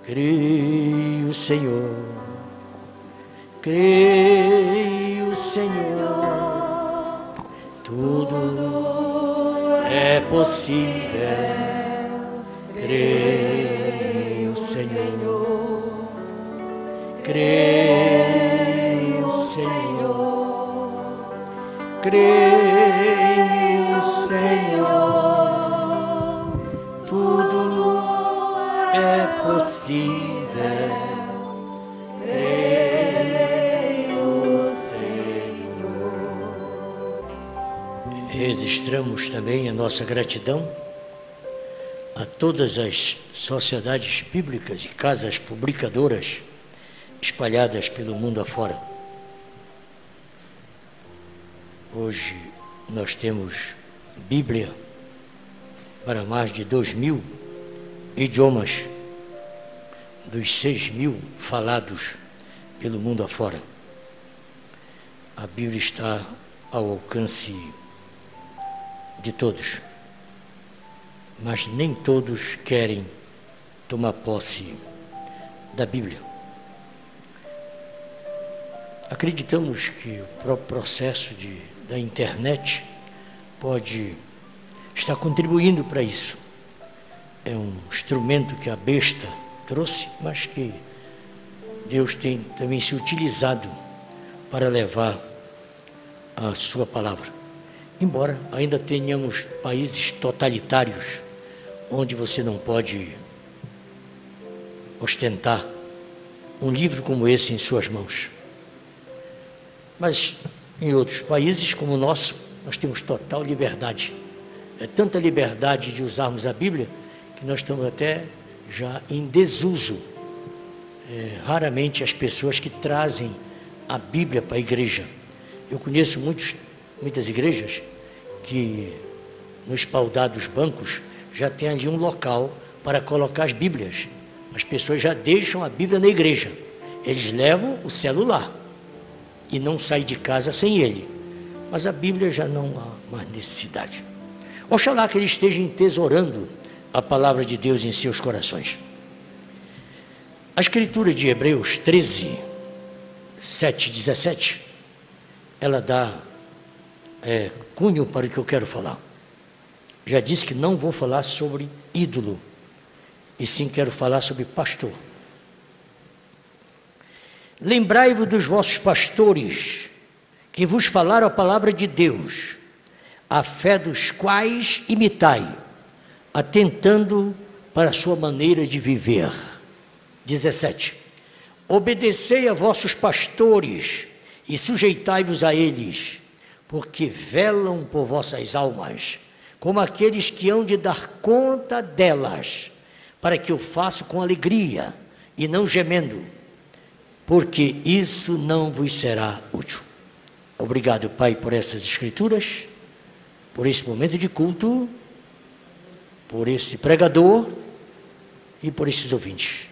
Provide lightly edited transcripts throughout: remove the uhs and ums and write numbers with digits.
Creio, Senhor, creio, Senhor, tudo é possível. Creio, Senhor, creio, Senhor, creio, Senhor, tudo é possível. Creio, Senhor. Registramos também a nossa gratidão a todas as sociedades bíblicas e casas publicadoras espalhadas pelo mundo afora. Hoje nós temos Bíblia para mais de 2.000 idiomas, dos 6.000 falados pelo mundo afora. A Bíblia está ao alcance de todos, mas nem todos querem tomar posse da Bíblia. Acreditamos que o próprio processo da internet pode estar contribuindo para isso. É um instrumento que a besta trouxe, mas que Deus tem também se utilizado para levar a sua palavra. Embora ainda tenhamos países totalitários, onde você não pode ostentar um livro como esse em suas mãos. Mas em outros países como o nosso, nós temos total liberdade. É tanta liberdade de usarmos a Bíblia que nós estamos até já em desuso. Raramente as pessoas que trazem a Bíblia para a igreja. Eu conheço muitas igrejas que no espaldar dos bancos já tem ali um local para colocar as Bíblias. As pessoas já deixam a Bíblia na igreja. Eles levam o celular e não saem de casa sem ele. Mas a Bíblia já não há mais necessidade. Oxalá que eles estejam entesourando a palavra de Deus em seus corações. A escritura de Hebreus 13, 7, 17, ela dá cunho para o que eu quero falar. Já disse que não vou falar sobre ídolo, e sim quero falar sobre pastor. Lembrai-vos dos vossos pastores, que vos falaram a palavra de Deus, a fé dos quais imitai, atentando para a sua maneira de viver. 17. Obedecei a vossos pastores e sujeitai-vos a eles, porque velam por vossas almas, como aqueles que hão de dar conta delas, para que o façam com alegria e não gemendo, porque isso não vos será útil. Obrigado, Pai, por essas escrituras, por esse momento de culto, por esse pregador e por esses ouvintes.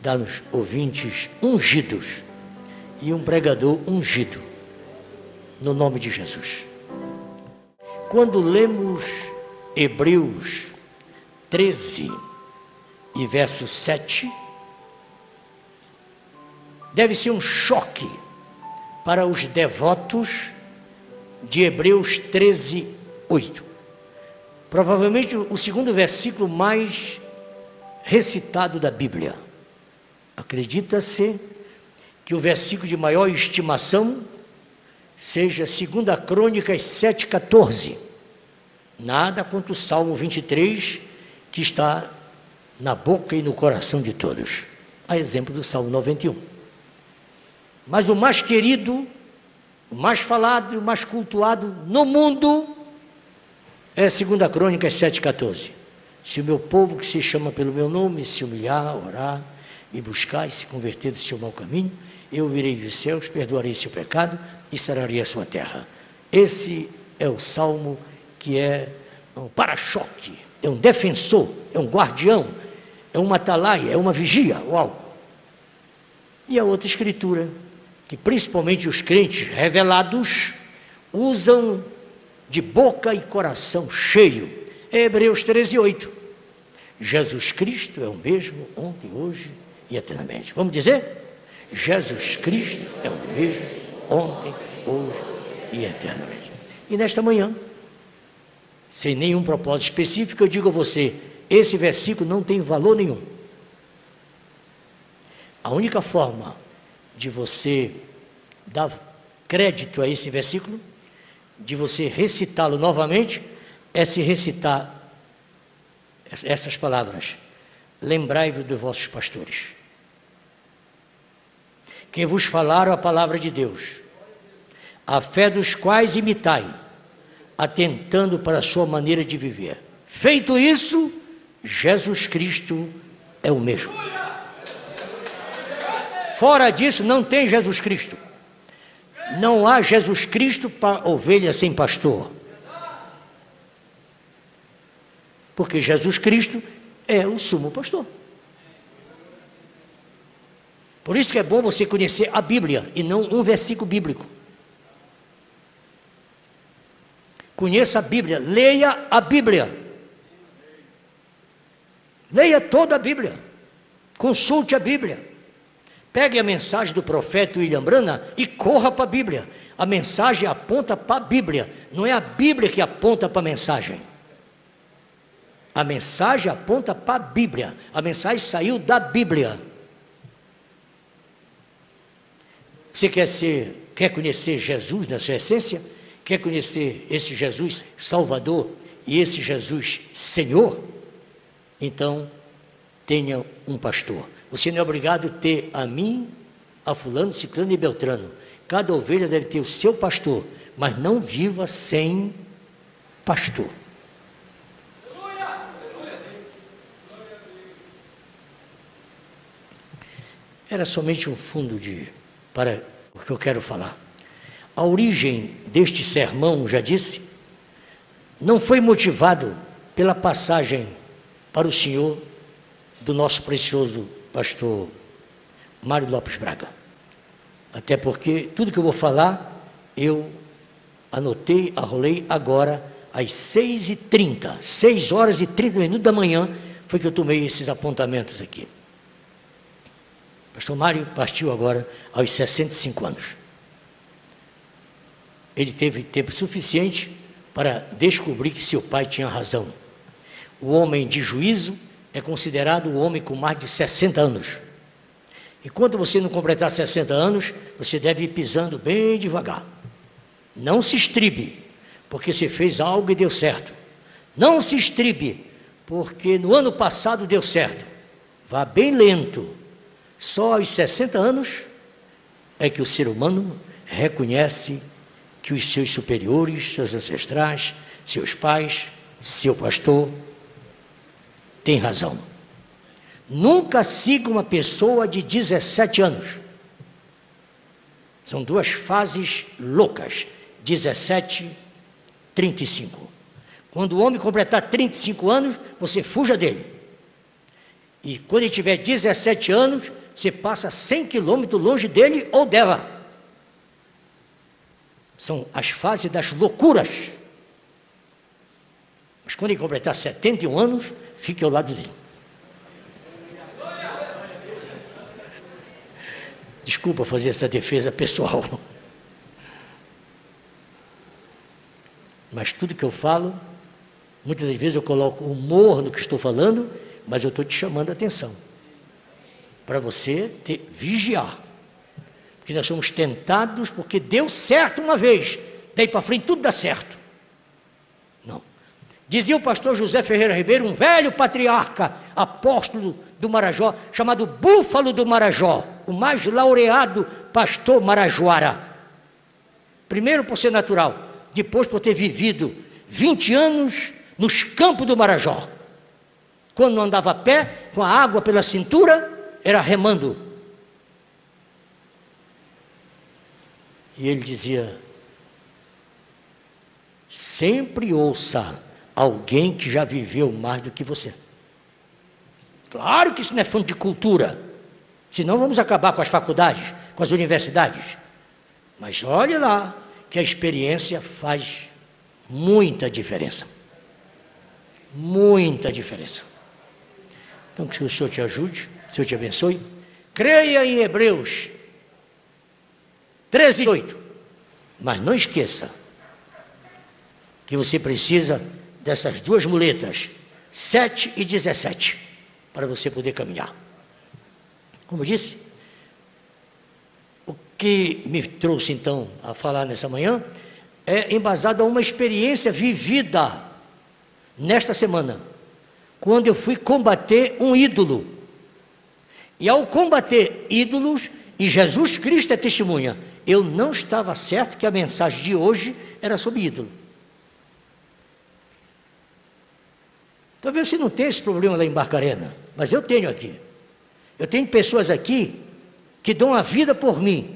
Dá-nos ouvintes ungidos e um pregador ungido, no nome de Jesus. Quando lemos Hebreus 13 e verso 7, deve ser um choque para os devotos de Hebreus 13, 8. Provavelmente o segundo versículo mais recitado da Bíblia. Acredita-se que o versículo de maior estimação seja 2 Crônicas 7,14. Nada contra o Salmo 23, que está na boca e no coração de todos, a exemplo do Salmo 91. Mas o mais querido, o mais falado e o mais cultuado no mundo é 2 Crônicas 7,14. Se o meu povo que se chama pelo meu nome se humilhar, orar, me buscar e se converter do seu mau caminho, eu virei dos céus, perdoarei seu pecado e sararei a sua terra. Esse é o salmo que é um para-choque, é um defensor, é um guardião, é uma atalaia, é uma vigia. Uau! E a outra escritura, que principalmente os crentes revelados usam de boca e coração cheio, é Hebreus 13, 8. Jesus Cristo é o mesmo ontem, hoje e eternamente. Vamos dizer? Jesus Cristo é o mesmo ontem, hoje e eternamente. E nesta manhã, sem nenhum propósito específico, eu digo a você, esse versículo não tem valor nenhum. A única forma de você dar crédito a esse versículo, de você recitá-lo novamente, é se recitar essas palavras: lembrai-vos dos vossos pastores, que vos falaram a palavra de Deus, a fé dos quais imitai, atentando para a sua maneira de viver. Feito isso, Jesus Cristo é o mesmo. Fora disso, não tem Jesus Cristo. Não há Jesus Cristo para ovelha sem pastor. Porque Jesus Cristo é o sumo pastor. Por isso que é bom você conhecer a Bíblia e não um versículo bíblico. Conheça a Bíblia, leia a Bíblia. Leia toda a Bíblia. Consulte a Bíblia. Pegue a mensagem do profeta William Branham e corra para a Bíblia. A mensagem aponta para a Bíblia. Não é a Bíblia que aponta para a mensagem. A mensagem aponta para a Bíblia. A mensagem saiu da Bíblia. Você quer conhecer Jesus na sua essência? Quer conhecer esse Jesus Salvador e esse Jesus Senhor? Então, tenha um pastor. Você não é obrigado a ter a mim, a fulano, ciclano e beltrano. Cada ovelha deve ter o seu pastor, mas não viva sem pastor. Era somente um fundo para o que eu quero falar. A origem deste sermão, já disse, não foi motivado pela passagem para o Senhor do nosso precioso pastor Mário Lopes Braga. Até porque tudo que eu vou falar, eu anotei, arrolei agora às 6h30, 6h30 da manhã, foi que eu tomei esses apontamentos aqui. Pastor Mário partiu agora aos 65 anos. Ele teve tempo suficiente para descobrir que seu pai tinha razão. O homem de juízo é considerado o homem com mais de 60 anos. E quando você não completar 60 anos, você deve ir pisando bem devagar. Não se estribe, porque você fez algo e deu certo. Não se estribe, porque no ano passado deu certo. Vá bem lento. Só aos 60 anos é que o ser humano reconhece que os seus superiores, seus ancestrais, seus pais, seu pastor, tem razão. Nunca siga uma pessoa de 17 anos. São duas fases loucas, 17, 35. Quando o homem completar 35 anos, você fuja dele. E quando ele tiver 17 anos, você passa 100 quilômetros longe dele ou dela. São as fases das loucuras. Mas quando ele completar 71 anos, fique ao lado dele. Desculpa fazer essa defesa pessoal. Mas tudo que eu falo, muitas das vezes eu coloco humor no que estou falando, mas eu estou te chamando a atenção. Para você vigiar. Porque nós somos tentados, porque deu certo uma vez, daí para frente tudo dá certo. Não. Dizia o pastor José Ferreira Ribeiro, um velho patriarca, apóstolo do Marajó, chamado Búfalo do Marajó, o mais laureado pastor marajoara. Primeiro por ser natural, depois por ter vivido 20 anos nos campos do Marajó. Quando não andava a pé, com a água pela cintura, era remando. E ele dizia, sempre ouça alguém que já viveu mais do que você. Claro que isso não é fonte de cultura, senão vamos acabar com as faculdades, com as universidades. Mas olha lá, que a experiência faz muita diferença. Muita diferença. Então que o Senhor te ajude, o Senhor te abençoe. Creia em Hebreus 13:8. Mas não esqueça que você precisa dessas duas muletas, 7 e 17, para você poder caminhar. Como eu disse, o que me trouxe então a falar nessa manhã é embasado a uma experiência vivida nesta semana, quando eu fui combater um ídolo. E ao combater ídolos, e Jesus Cristo é testemunha, eu não estava certo que a mensagem de hoje era sobre ídolo. Talvez você não tenha esse problema lá em Barcarena, mas eu tenho aqui. Eu tenho pessoas aqui que dão a vida por mim,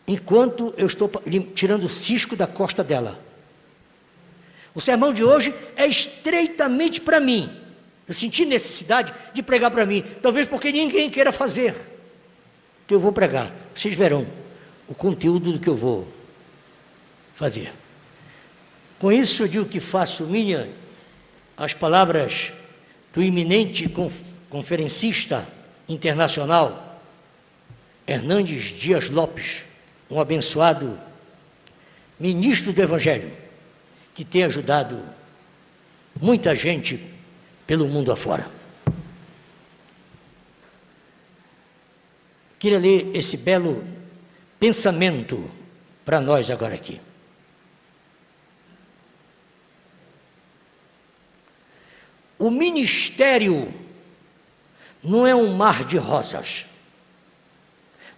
enquanto eu estou tirando o cisco da costa dela. O sermão de hoje é estreitamente para mim. Eu senti necessidade de pregar para mim, talvez porque ninguém queira fazer. Então eu vou pregar, vocês verão o conteúdo do que eu vou fazer. Com isso eu digo que faço minha as palavras do eminente conferencista internacional Hernandes Dias Lopes, um abençoado ministro do Evangelho, que tem ajudado muita gente pelo mundo afora. Queria ler esse belo pensamento para nós agora aqui. O ministério não é um mar de rosas,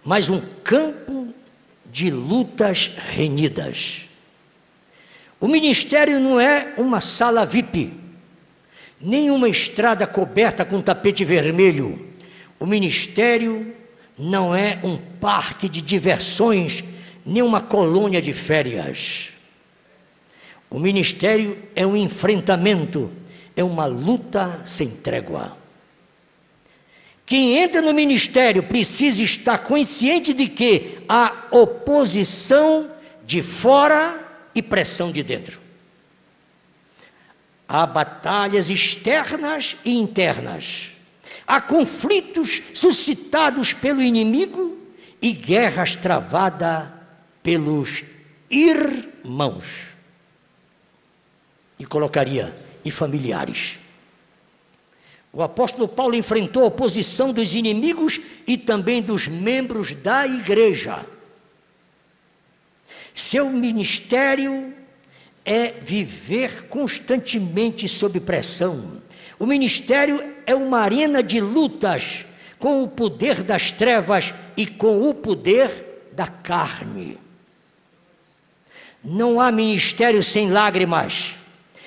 mas um campo de lutas renhidas. O ministério não é uma sala VIP, nem uma estrada coberta com tapete vermelho. O ministério não é um parque de diversões, nem uma colônia de férias. O ministério é um enfrentamento, é uma luta sem trégua. Quem entra no ministério precisa estar consciente de que há oposição de fora e pressão de dentro. Há batalhas externas e internas. Há conflitos suscitados pelo inimigo e guerras travadas pelos irmãos. E colocaria, e familiares. O apóstolo Paulo enfrentou a oposição dos inimigos e também dos membros da igreja. Seu ministério é viver constantemente sob pressão. O ministério é uma arena de lutas com o poder das trevas e com o poder da carne. Não há ministério sem lágrimas.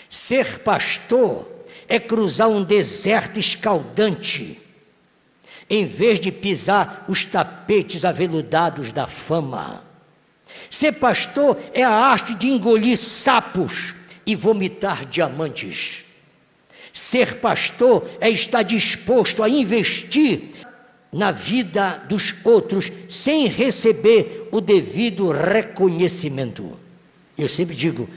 Ser pastor é cruzar um deserto escaldante, em vez de pisar os tapetes aveludados da fama. Ser pastor é a arte de engolir sapos e vomitar diamantes. Ser pastor é estar disposto a investir na vida dos outros sem receber o devido reconhecimento. Eu sempre digo,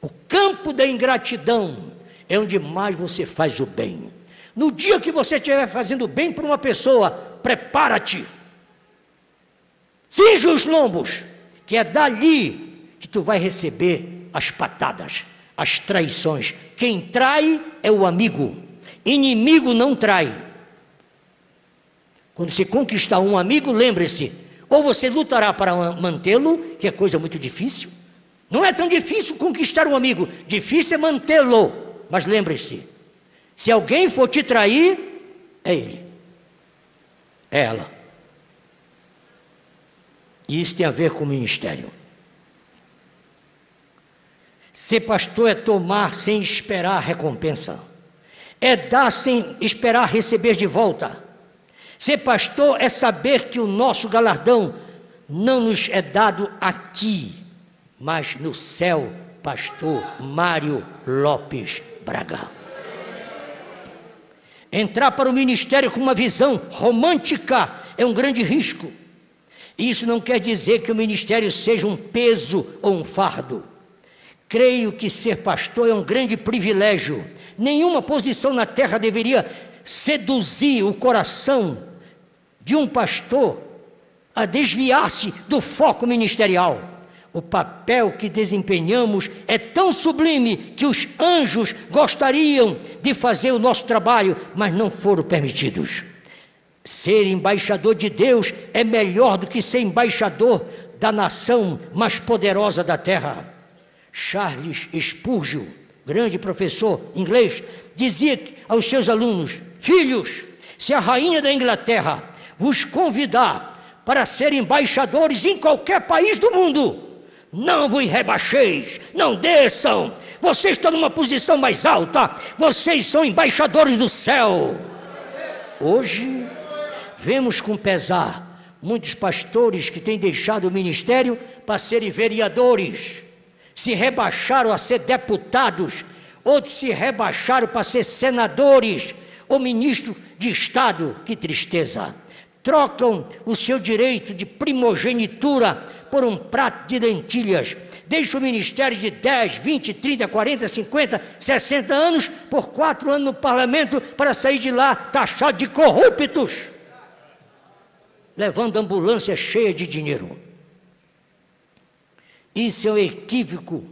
o campo da ingratidão é onde mais você faz o bem. No dia que você estiver fazendo bem para uma pessoa, prepara-te. Cinja os lombos, que é dali que tu vai receber as patadas, as traições. Quem trai é o amigo. Inimigo não trai. Quando você conquistar um amigo, lembre-se, ou você lutará para mantê-lo, que é coisa muito difícil. Não é tão difícil conquistar um amigo, difícil é mantê-lo. Mas lembre-se, se alguém for te trair, é ele, é ela. E isso tem a ver com o ministério. Ser pastor é tomar sem esperar recompensa, é dar sem esperar receber de volta. Ser pastor é saber que o nosso galardão não nos é dado aqui, mas no céu. Pastor Mário Lopes Braga. Entrar para o ministério com uma visão romântica é um grande risco. Isso não quer dizer que o ministério seja um peso ou um fardo. Creio que ser pastor é um grande privilégio. Nenhuma posição na terra deveria seduzir o coração de um pastor a desviar-se do foco ministerial. O papel que desempenhamos é tão sublime que os anjos gostariam de fazer o nosso trabalho, mas não foram permitidos. Ser embaixador de Deus é melhor do que ser embaixador da nação mais poderosa da terra. Charles Spurgeon, grande professor inglês, dizia aos seus alunos: filhos, se a rainha da Inglaterra vos convidar para ser embaixadores em qualquer país do mundo, não vos rebaixeis, não desçam, vocês estão numa posição mais alta, vocês são embaixadores do céu. Hoje, vemos com pesar muitos pastores que têm deixado o ministério para serem vereadores, se rebaixaram a ser deputados, outros se rebaixaram para ser senadores ou ministros de Estado. Que tristeza! Trocam o seu direito de primogenitura por um prato de lentilhas. Deixam o ministério de 10, 20, 30, 40, 50, 60 anos por 4 anos no parlamento para sair de lá taxado de corruptos, levando ambulância cheia de dinheiro. Isso é um equívoco,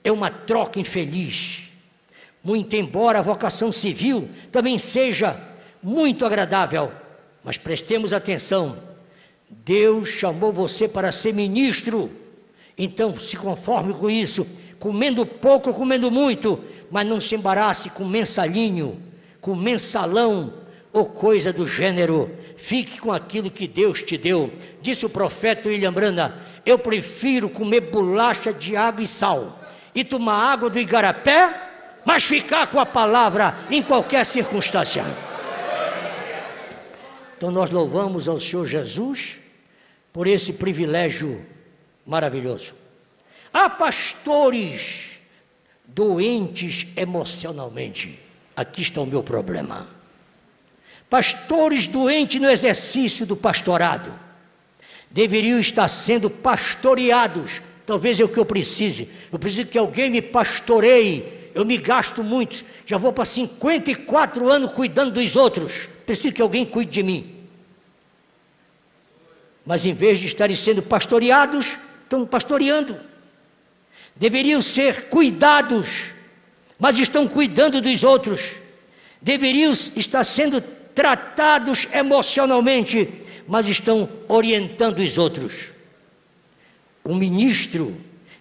é uma troca infeliz. Muito embora a vocação civil também seja muito agradável, mas prestemos atenção, Deus chamou você para ser ministro, então se conforme com isso, comendo pouco, comendo muito, mas não se embarace com mensalinho, com mensalão ou coisa do gênero. Fique com aquilo que Deus te deu. Disse o profeta William Branham: eu prefiro comer bolacha de água e sal e tomar água do igarapé, mas ficar com a palavra em qualquer circunstância. Então nós louvamos ao Senhor Jesus por esse privilégio maravilhoso. Há pastores doentes emocionalmente. Aqui está o meu problema. Pastores doentes no exercício do pastorado deveriam estar sendo pastoreados. Talvez é o que eu precise. Eu preciso que alguém me pastoreie. Eu me gasto muito. Já vou para 54 anos cuidando dos outros. Preciso que alguém cuide de mim. Mas em vez de estarem sendo pastoreados, estão pastoreando. Deveriam ser cuidados, mas estão cuidando dos outros. Deveriam estar sendo tratados emocionalmente, mas estão orientando os outros. O ministro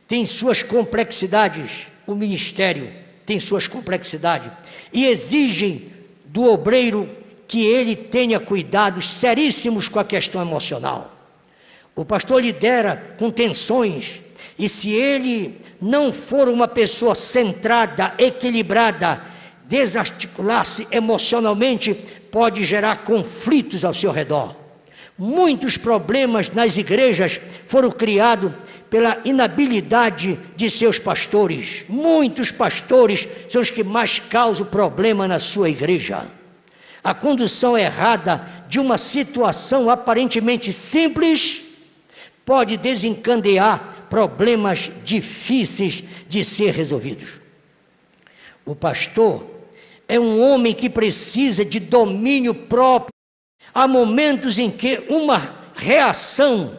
tem suas complexidades, o ministério tem suas complexidades, e exigem do obreiro que ele tenha cuidados seríssimos com a questão emocional. O pastor lidera com tensões, e se ele não for uma pessoa centrada, equilibrada, desarticular-se emocionalmente, pode gerar conflitos ao seu redor. Muitos problemas nas igrejas foram criados pela inabilidade de seus pastores. Muitos pastores são os que mais causam problema na sua igreja. A condução errada de uma situação aparentemente simples pode desencadear problemas difíceis de ser resolvidos. O pastor é um homem que precisa de domínio próprio. Há momentos em que uma reação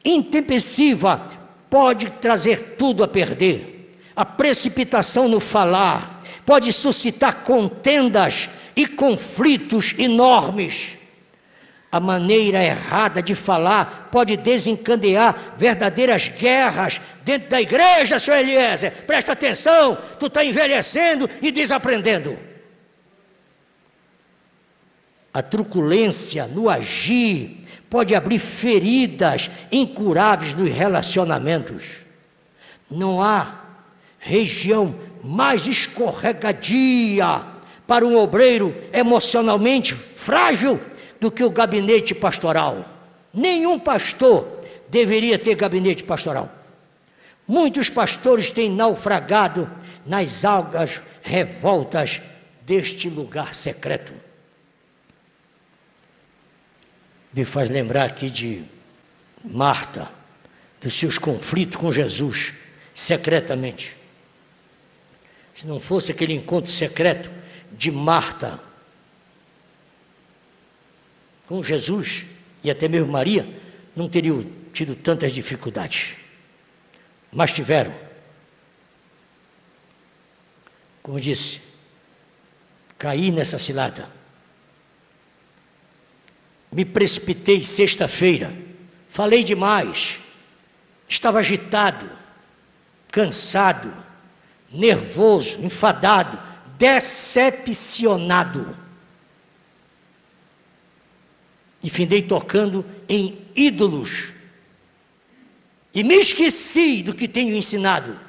intempestiva pode trazer tudo a perder. A precipitação no falar pode suscitar contendas e conflitos enormes. A maneira errada de falar pode desencadear verdadeiras guerras dentro da igreja, senhor Eliezer. Presta atenção, tu está envelhecendo e desaprendendo. A truculência no agir pode abrir feridas incuráveis nos relacionamentos. Não há região mais escorregadia para um obreiro emocionalmente frágil do que o gabinete pastoral. Nenhum pastor deveria ter gabinete pastoral. Muitos pastores têm naufragado nas algas revoltas deste lugar secreto. Me faz lembrar aqui de Marta, dos seus conflitos com Jesus, secretamente. Se não fosse aquele encontro secreto de Marta com Jesus e até mesmo Maria, não teriam tido tantas dificuldades. Mas tiveram. Como disse, caí nessa cilada. Me precipitei sexta-feira. Falei demais. Estava agitado, cansado, nervoso, enfadado, decepcionado. E findei tocando em ídolos. E me esqueci do que tenho ensinado.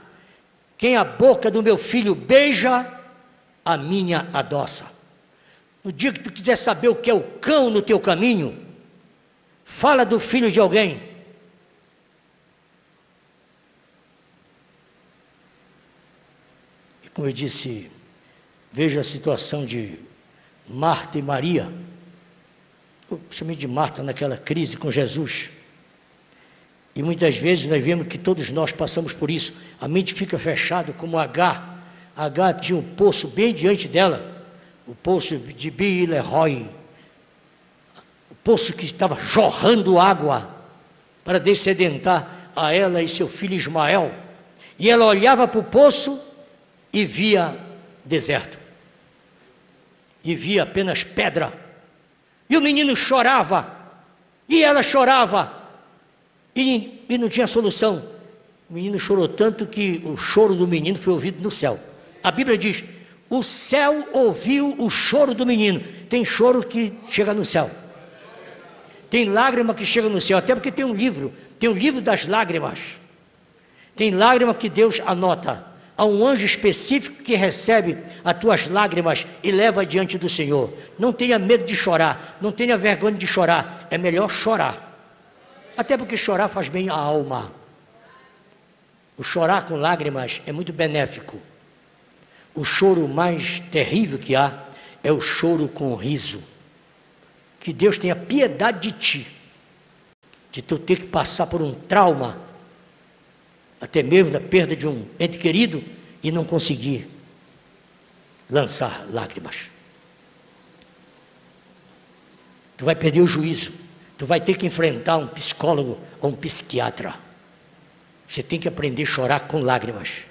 Quem a boca do meu filho beija, a minha adoça. No dia que tu quiser saber o que é o cão no teu caminho, fala do filho de alguém. E como eu disse, veja a situação de Marta e Maria. Eu chamei de Marta naquela crise com Jesus. E muitas vezes nós vemos que todos nós passamos por isso. A mente fica fechada como Agar. Agar tinha um poço bem diante dela. O poço de Bi-Lerói. O poço que estava jorrando água para descedentar a ela e seu filho Ismael. E ela olhava para o poço e via deserto. E via apenas pedra. E o menino chorava. E ela chorava. E não tinha solução. O menino chorou tanto que o choro do menino foi ouvido no céu. A Bíblia diz, o céu ouviu o choro do menino. Tem choro que chega no céu. Tem lágrima que chega no céu, até porque tem um livro das lágrimas. Tem lágrima que Deus anota. Há um anjo específico que recebe as tuas lágrimas e leva diante do Senhor. Não tenha medo de chorar, não tenha vergonha de chorar, é melhor chorar. Até porque chorar faz bem à alma. O chorar com lágrimas é muito benéfico. O choro mais terrível que há é o choro com riso. Que Deus tenha piedade de ti, de tu ter que passar por um trauma, até mesmo da perda de um ente querido, e não conseguir lançar lágrimas. Tu vai perder o juízo. Tu vai ter que enfrentar um psicólogo ou um psiquiatra. Você tem que aprender a chorar com lágrimas.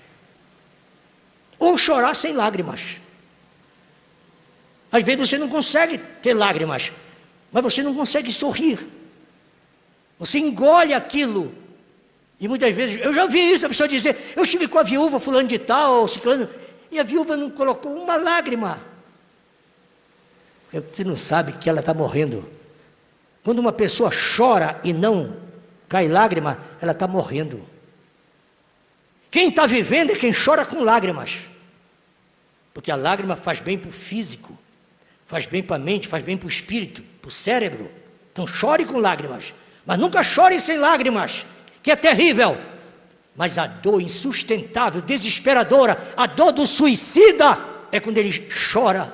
Ou chorar sem lágrimas. Às vezes você não consegue ter lágrimas, mas você não consegue sorrir. Você engole aquilo. E muitas vezes, eu já ouvi isso, a pessoa dizer, eu estive com a viúva fulano de tal, ciclano, e a viúva não colocou uma lágrima. Você não sabe que ela está morrendo. Quando uma pessoa chora e não cai lágrima, ela está morrendo. Quem está vivendo é quem chora com lágrimas. Porque a lágrima faz bem para o físico, faz bem para a mente, faz bem para o espírito, para o cérebro. Então chore com lágrimas, mas nunca chore sem lágrimas, que é terrível. Mas a dor insustentável, desesperadora, a dor do suicida, é quando ele chora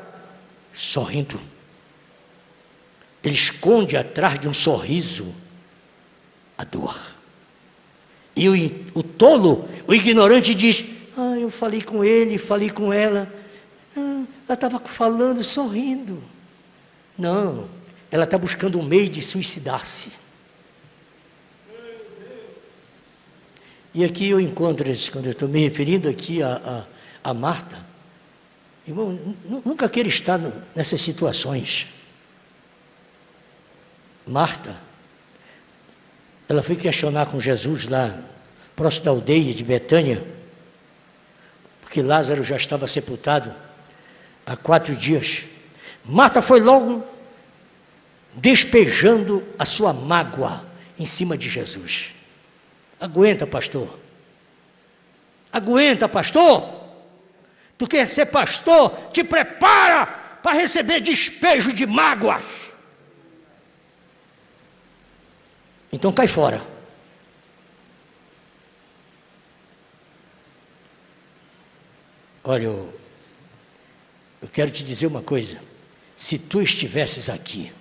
sorrindo. Ele esconde atrás de um sorriso a dor. E o tolo, o ignorante diz, eu falei com ele, falei com ela, ela estava falando, sorrindo. Não, ela está buscando um meio de suicidar-se. E aqui eu encontro isso, quando eu estou me referindo aqui a Marta. Irmão, nunca queira estar nessas situações. Marta, ela foi questionar com Jesus lá, próximo da aldeia de Betânia, porque Lázaro já estava sepultado há 4 dias. Marta foi logo despejando a sua mágoa em cima de Jesus. Aguenta, pastor. Aguenta, pastor. Tu quer ser pastor? Te prepara para receber despejo de mágoas. Então cai fora. Olha, eu quero te dizer uma coisa. Se tu estivesses aqui,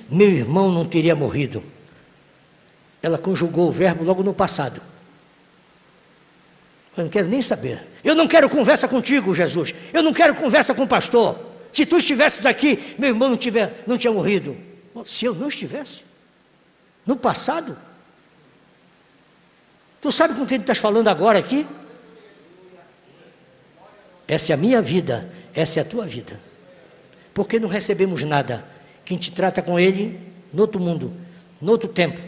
meu irmão não teria morrido. Ela conjugou o verbo logo no passado. Eu não quero nem saber. Eu não quero conversa contigo, Jesus. Eu não quero conversa com o pastor. Se tu estivesses aqui, meu irmão não tinha morrido. Se eu não estivesse? No passado? Tu sabe com quem tu estás falando agora aqui? Essa é a minha vida, essa é a tua vida. Porque não recebemos nada. Quem te trata com ele, no outro mundo, no outro tempo.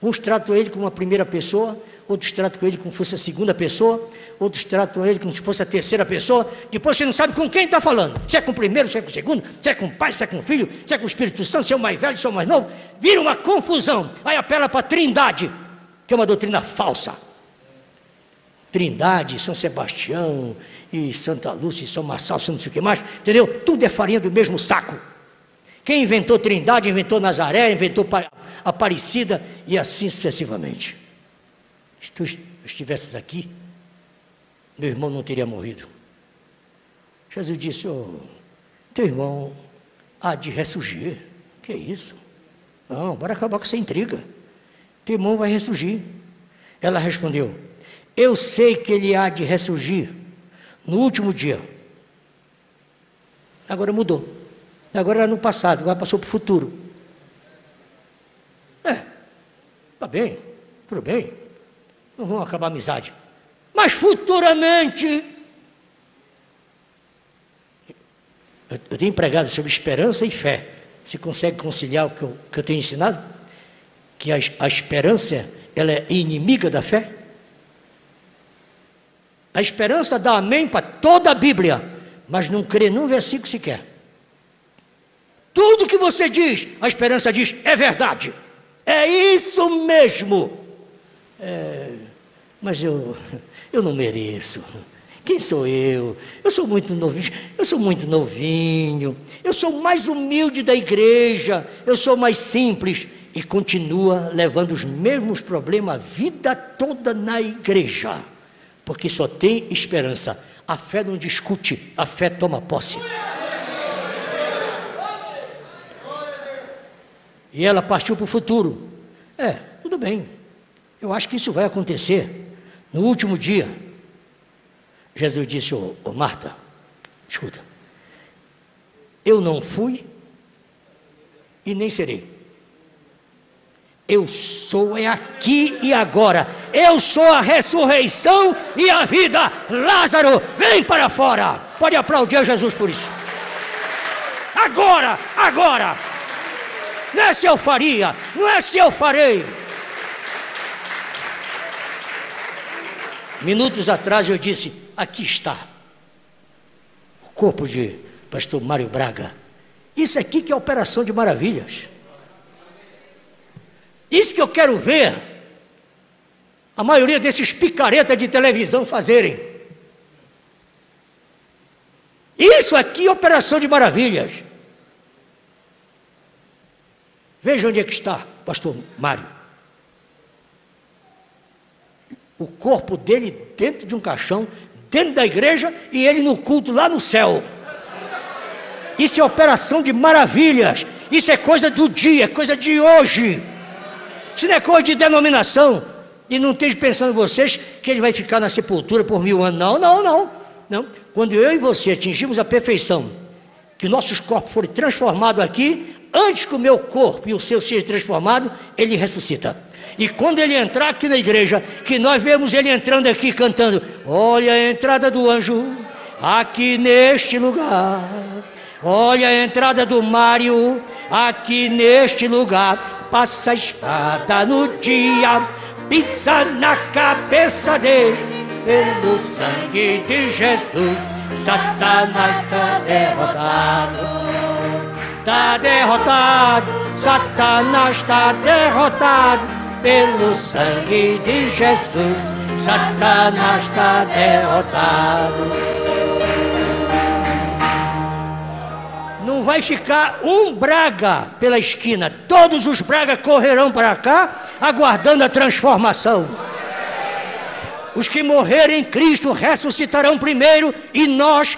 Uns tratam ele como a primeira pessoa, outros tratam com ele como se fosse a segunda pessoa, outros tratam ele como se fosse a terceira pessoa. Depois você não sabe com quem está falando. Se é com o primeiro, se é com o segundo, se é com o pai, se é com o filho, se é com o Espírito Santo, se é o mais velho, se é o mais novo. Vira uma confusão. Aí apela para a Trindade, que é uma doutrina falsa. Trindade, São Sebastião, e Santa Lúcia, e São Marçal, não sei o que mais, entendeu? Tudo é farinha do mesmo saco. Quem inventou Trindade, inventou Nazaré, inventou Aparecida, e assim sucessivamente. Se tu estivesses aqui, meu irmão não teria morrido. Jesus disse, teu irmão há de ressurgir. Que é isso? Não, bora acabar com essa intriga. Teu irmão vai ressurgir. Ela respondeu, eu sei que ele há de ressurgir no último dia. Agora mudou. Agora era no passado, agora passou para o futuro. Tá bem, tudo bem. Não vamos acabar a amizade. Mas futuramente... Eu tenho pregado sobre esperança e fé. Você consegue conciliar o que eu tenho ensinado? Que a esperança, ela é inimiga da fé? A esperança dá amém para toda a Bíblia, mas não crê num versículo sequer. Tudo que você diz, a esperança diz, é verdade. É isso mesmo. Mas eu não mereço. Quem sou eu? Eu sou muito novinho. Eu sou o mais humilde da igreja. Eu sou mais simples. E continua levando os mesmos problemas a vida toda na igreja. Porque só tem esperança. A fé não discute, a fé toma posse. E ela partiu para o futuro. Tudo bem. Eu acho que isso vai acontecer no último dia. Jesus disse, Marta, escuta, eu não fui e nem serei. Eu sou aqui e agora. Eu sou a ressurreição e a vida. Lázaro, vem para fora. Pode aplaudir a Jesus por isso. Agora. Não é se eu faria, não é se eu farei. Minutos atrás eu disse, aqui está o corpo de pastor Mário Braga. Isso aqui que é a operação de maravilhas. Isso que eu quero ver a maioria desses picaretas de televisão fazerem. Isso aqui é operação de maravilhas. Veja onde é que está, pastor Mário. O corpo dele dentro de um caixão, dentro da igreja, e ele no culto lá no céu. Isso é operação de maravilhas. Isso é coisa do dia, é coisa de hoje. Isso não é coisa de denominação. E não esteja pensando vocês que ele vai ficar na sepultura por 1000 anos. Não. Quando eu e você atingimos a perfeição, que nossos corpos forem transformados aqui, antes que o meu corpo e o seu seja transformado, ele ressuscita. E quando ele entrar aqui na igreja, que nós vemos ele entrando aqui cantando, olha a entrada do anjo aqui neste lugar, olha a entrada do Mário aqui neste lugar, passa a espada no dia, pisa na cabeça dele, pelo sangue de Jesus, Satanás está derrotado. Está derrotado, Satanás está derrotado, pelo sangue de Jesus, Satanás está derrotado. Não vai ficar um Braga pela esquina, todos os Braga correrão para cá, aguardando a transformação. Os que morrerem em Cristo ressuscitarão primeiro, e nós,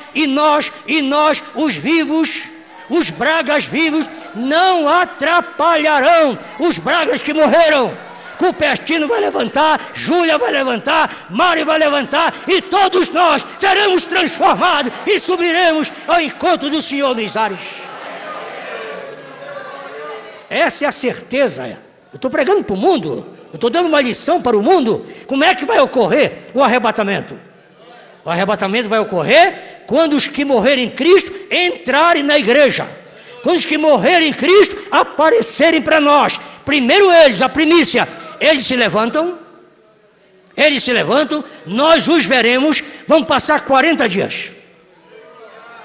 os vivos, os Bragas vivos, não atrapalharão os Bragas que morreram. Cupertino vai levantar, Júlia vai levantar, Mari vai levantar, e todos nós seremos transformados e subiremos ao encontro do Senhor nos ares. Essa é a certeza. Eu estou pregando para o mundo, eu estou dando uma lição para o mundo. Como é que vai ocorrer o arrebatamento? O arrebatamento vai ocorrer quando os que morrerem em Cristo entrarem na igreja. Quando os que morrerem em Cristo aparecerem para nós. Primeiro eles, a primícia, eles se levantam, nós os veremos, vão passar 40 dias.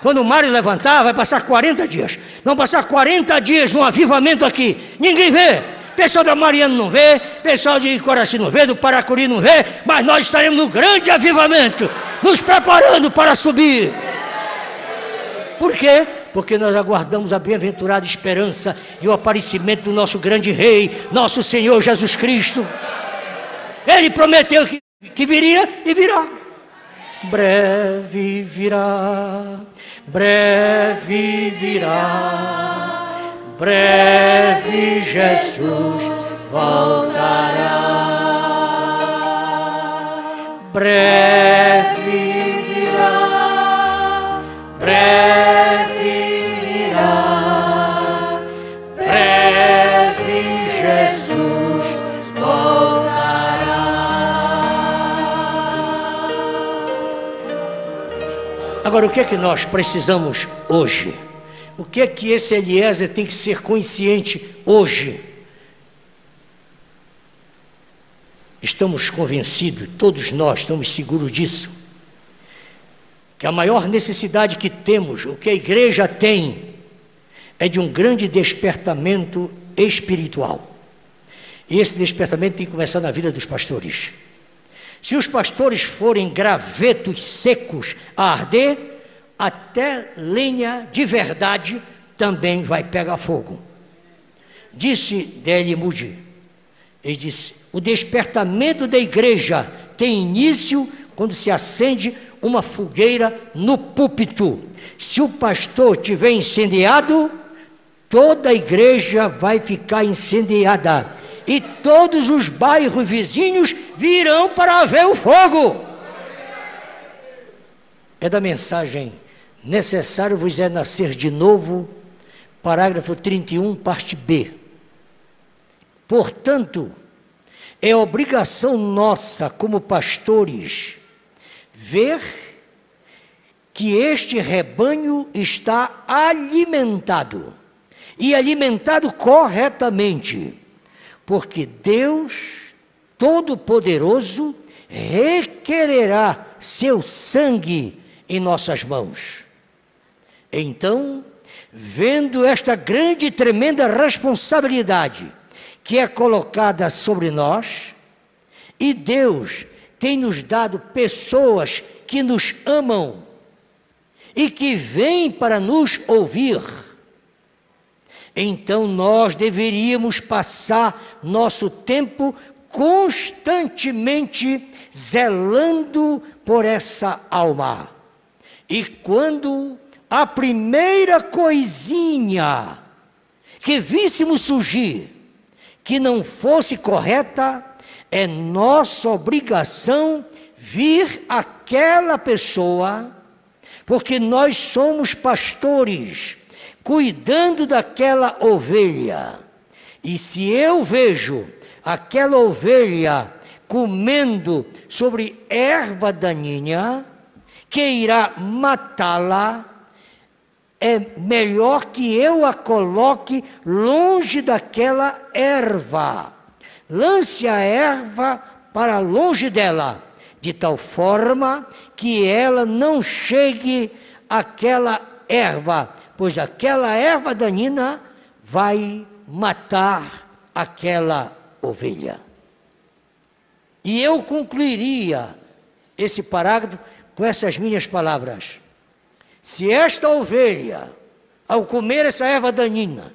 Quando o Mário levantar, vai passar 40 dias. Vão passar 40 dias no avivamento aqui. Ninguém vê. Pessoal da Mariana não vê, pessoal de Coraci não vê, do Paracuri não vê, mas nós estaremos no grande avivamento, nos preparando para subir. Por quê? Porque nós aguardamos a bem-aventurada esperança e o aparecimento do nosso grande Rei, nosso Senhor Jesus Cristo. Ele prometeu que viria e virá. Breve virá, breve virá, breve Jesus voltará. Breve virá, breve virá, breve Jesus voltará. Agora, o que é que nós precisamos hoje? O que é que esse Eliezer tem que ser consciente hoje? Estamos convencidos, todos nós estamos seguros disso, que a maior necessidade que temos, o que a igreja tem, é de um grande despertamento espiritual. E esse despertamento tem que começar na vida dos pastores. Se os pastores forem gravetos secos a arder, até lenha de verdade também vai pegar fogo. Disse D.L. Moody, ele disse: o despertamento da igreja tem início quando se acende uma fogueira no púlpito. Se o pastor tiver incendiado, toda a igreja vai ficar incendiada. E todos os bairros vizinhos virão para ver o fogo. É da mensagem Necessário vos é nascer de novo, parágrafo 31, parte B. Portanto, é obrigação nossa como pastores ver que este rebanho está alimentado, e alimentado corretamente, porque Deus Todo-Poderoso requererá seu sangue em nossas mãos. Então, vendo esta grande e tremenda responsabilidade que é colocada sobre nós, e Deus tem nos dado pessoas que nos amam e que vêm para nos ouvir, então nós deveríamos passar nosso tempo constantemente zelando por essa alma. E quando a primeira coisinha que víssemos surgir que não fosse correta, é nossa obrigação vir àquela pessoa, porque nós somos pastores, cuidando daquela ovelha. E se eu vejo aquela ovelha comendo sobre erva daninha, que irá matá-la, é melhor que eu a coloque longe daquela erva. Lance a erva para longe dela, de tal forma que ela não chegue àquela erva, pois aquela erva daninha vai matar aquela ovelha. E eu concluiria esse parágrafo com essas minhas palavras: se esta ovelha, ao comer essa erva daninha,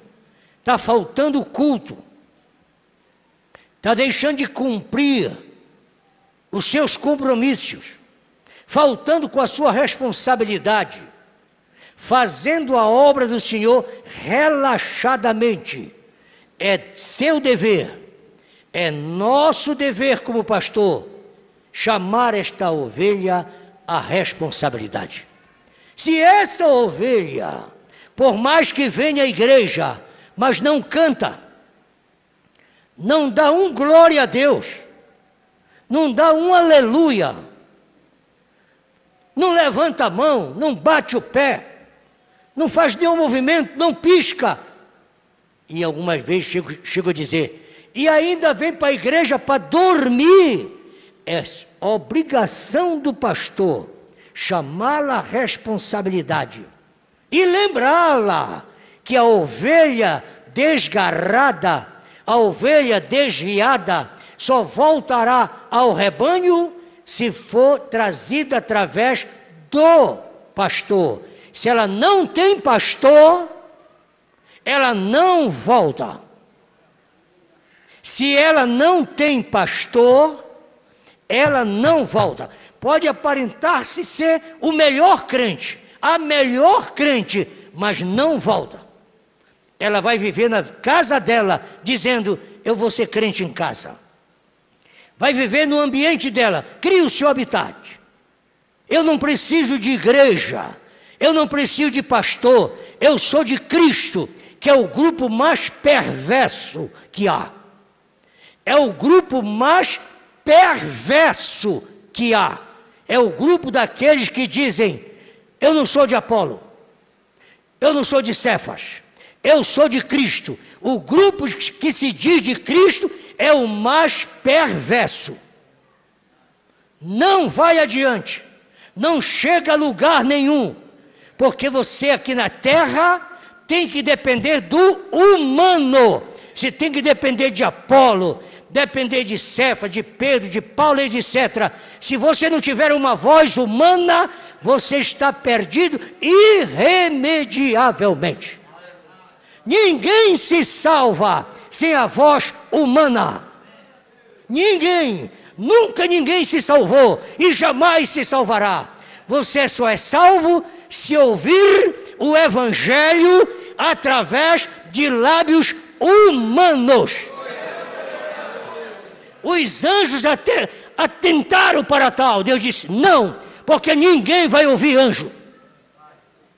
está faltando o culto, está deixando de cumprir os seus compromissos, faltando com a sua responsabilidade, fazendo a obra do Senhor relaxadamente, é seu dever, É nosso dever como pastor chamar esta ovelha à responsabilidade. Se essa ovelha, por mais que venha à igreja, mas não canta, não dá um glória a Deus, não dá um aleluia, não levanta a mão, não bate o pé, não faz nenhum movimento, não pisca, e algumas vezes chego a dizer, e ainda vem para a igreja para dormir, é obrigação do pastor chamá-la à responsabilidade e lembrá-la que a ovelha desgarrada, a ovelha desviada, só voltará ao rebanho se for trazida através do pastor. Se ela não tem pastor, ela não volta. Se ela não tem pastor, ela não volta. Pode aparentar-se ser o melhor crente, a melhor crente, mas não volta. Ela vai viver na casa dela, dizendo, eu vou ser crente em casa. Vai viver no ambiente dela, cria o seu habitat. Eu não preciso de igreja, eu não preciso de pastor, eu sou de Cristo, que é o grupo mais perverso que há. É o grupo mais perverso que há. É o grupo daqueles que dizem, eu não sou de Apolo, eu não sou de Cefas, eu sou de Cristo. O grupo que se diz de Cristo é o mais perverso. Não vai adiante, não chega a lugar nenhum, porque você aqui na terra tem que depender do humano. Você tem que depender de Apolo, depender de Cefas, de Pedro, de Paulo, etc. Se você não tiver uma voz humana, você está perdido irremediavelmente. Ninguém se salva sem a voz humana. Ninguém, nunca ninguém se salvou e jamais se salvará. Você só é salvo se ouvir o evangelho através de lábios humanos. Os anjos até atentaram para tal. Deus disse, não, porque ninguém vai ouvir anjo.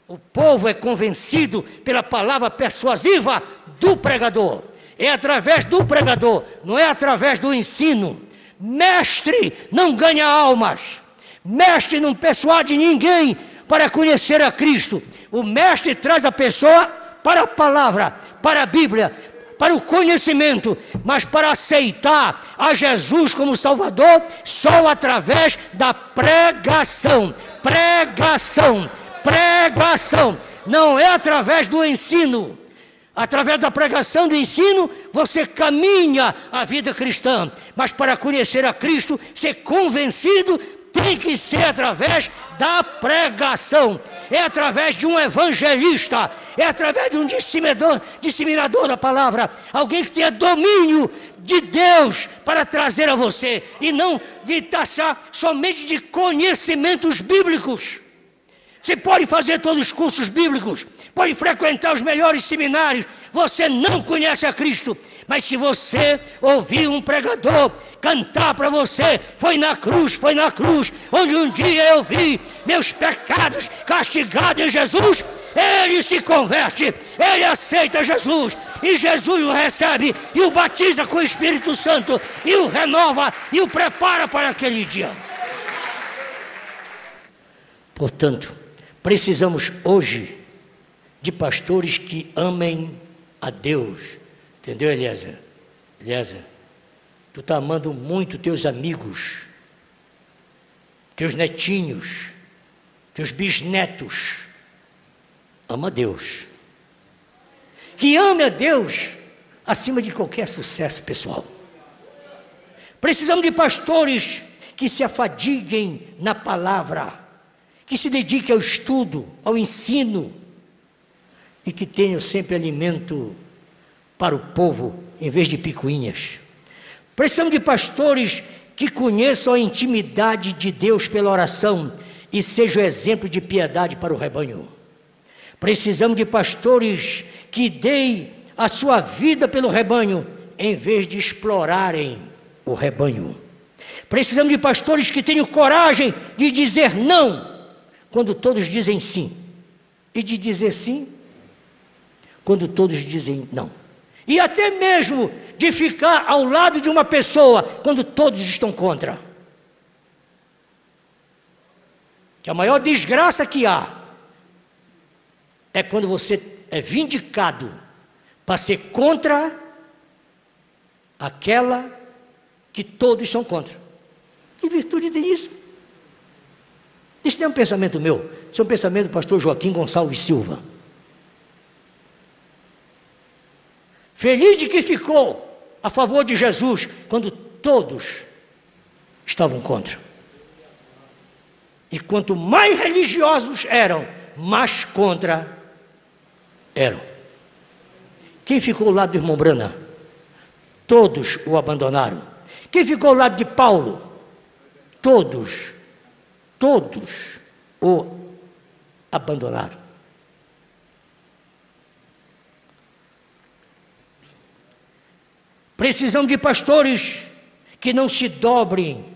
O povo é convencido pela palavra persuasiva do pregador. É através do pregador, não é através do ensino. Mestre não ganha almas. Mestre não persuade ninguém para conhecer a Cristo. O mestre traz a pessoa para a palavra, para a Bíblia, para o conhecimento, mas para aceitar a Jesus como Salvador, só através da pregação. Pregação, pregação, não é através do ensino. Através da pregação do ensino, você caminha a vida cristã, mas para conhecer a Cristo, ser convencido, tem que ser através da pregação. É através de um evangelista, é através de um disseminador da palavra, alguém que tenha domínio de Deus para trazer a você, e não de taxar somente de conhecimentos bíblicos. Você pode fazer todos os cursos bíblicos, pode frequentar os melhores seminários, você não conhece a Cristo. Mas se você ouvir um pregador cantar para você, foi na cruz, onde um dia eu vi meus pecados castigados em Jesus, ele se converte, ele aceita Jesus, e Jesus o recebe, e o batiza com o Espírito Santo, e o renova, e o prepara para aquele dia. Portanto, precisamos hoje de pastores que amem a Deus. Entendeu, Eliezer? Eliezer, tu está amando muito teus amigos, teus netinhos, teus bisnetos. Ama a Deus. Que ame a Deus acima de qualquer sucesso pessoal. Precisamos de pastores que se afadiguem na palavra, que se dediquem ao estudo, ao ensino, e que tenham sempre alimento para o povo, em vez de picuinhas. Precisamos de pastores que conheçam a intimidade de Deus pela oração e sejam exemplo de piedade para o rebanho. Precisamos de pastores que deem a sua vida pelo rebanho em vez de explorarem o rebanho. Precisamos de pastores que tenham coragem de dizer não quando todos dizem sim, e de dizer sim quando todos dizem não, e até mesmo de ficar ao lado de uma pessoa quando todos estão contra. Que a maior desgraça que há é quando você é vindicado para ser contra aquela que todos são contra. Que virtude tem isso? Isso não é um pensamento meu, isso é um pensamento do pastor Joaquim Gonçalves Silva. Feliz de que ficou a favor de Jesus quando todos estavam contra. E quanto mais religiosos eram, mais contra eram. Quem ficou ao lado do irmão Brana? Todos o abandonaram. Quem ficou ao lado de Paulo? Todos o abandonaram. Precisamos de pastores que não se dobrem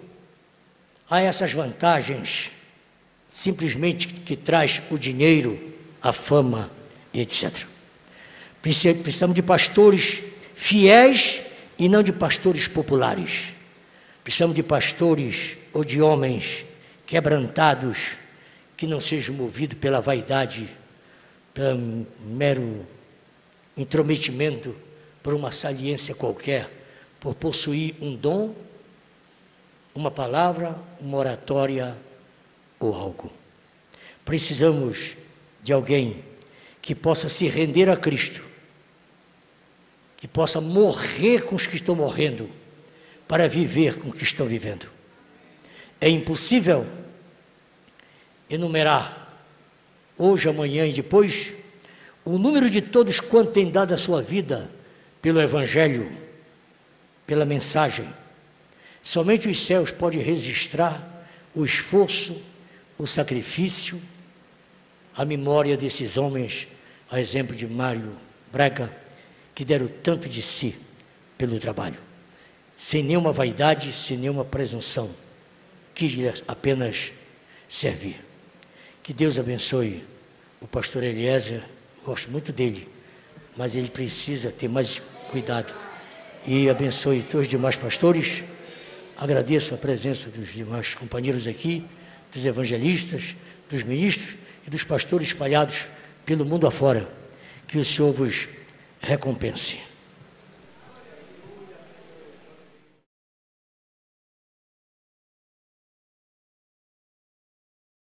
a essas vantagens, simplesmente que traz o dinheiro, a fama, etc. Precisamos de pastores fiéis e não de pastores populares. Precisamos de pastores ou de homens quebrantados, que não sejam movidos pela vaidade, pelo mero intrometimento, por uma saliência qualquer, por possuir um dom, uma palavra, uma oratória ou algo. Precisamos de alguém que possa se render a Cristo, que possa morrer com os que estão morrendo, para viver com os que estão vivendo. É impossível enumerar, hoje, amanhã e depois, o número de todos quanto tem dado a sua vida pelo Evangelho, pela mensagem. Somente os céus podem registrar o esforço, o sacrifício, a memória desses homens, a exemplo de Mário Braga, que deram tanto de si pelo trabalho, sem nenhuma vaidade, sem nenhuma presunção, quis apenas servir. Que Deus abençoe o pastor Eliezer, gosto muito dele, mas ele precisa ter mais cuidado, e abençoe todos os demais pastores. Agradeço a presença dos demais companheiros aqui, dos evangelistas, dos ministros e dos pastores espalhados pelo mundo afora. Que o Senhor vos recompense.